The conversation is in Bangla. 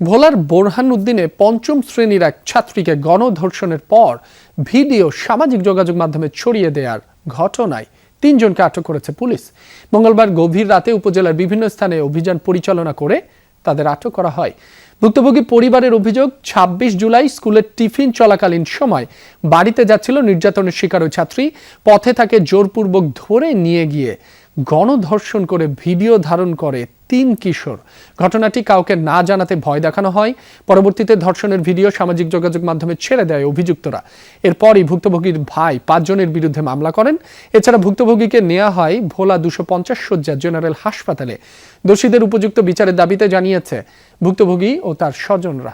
ভোলার বোরহান উদ্দিনে পঞ্চম শ্রেণীর এক ছাত্রীকে গণধর্ষণের পর ভিডিও সামাজিক যোগাযোগ মাধ্যমে ছড়িয়ে দেওয়ার ঘটনায় 3 জনকে আটক করেছে পুলিশ। মঙ্গলবার গভীর রাতে উপজেলার বিভিন্ন স্থানে অভিযান পরিচালনা করে তাদের আটক করা হয়। ভুক্তভোগী পরিবারের অভিযোগ, 26 জুলাই স্কুলের টিফিন চলাকালীন সময় বাড়িতে যাচ্ছিল নির্যাতনের শিকার ওই ছাত্রী। পথে তাকে জোরপূর্বক ধরে নিয়ে গিয়ে গণধর্ষণ করে ভিডিও ধারণ করে 3 কিশোর। ঘটনাটি কাউকে না জানাতে ভয় দেখানো হয়। পরবর্তীতে ধর্ষণের ভিডিও সামাজিক যোগাযোগ মাধ্যমে ছেড়ে দেয় অভিযুক্তরা। এরপরই ভুক্তভোগীর ভাই 5 জনের বিরুদ্ধে মামলা করেন। এছাড়া ভুক্তভোগীকে নেওয়া হয় ভোলা 250 শয্যা জেনারেল হাসপাতালে। দোষীদের উপযুক্ত বিচারের দাবিতে জানিয়েছে ভুক্তভোগী ও তার স্বজনরা।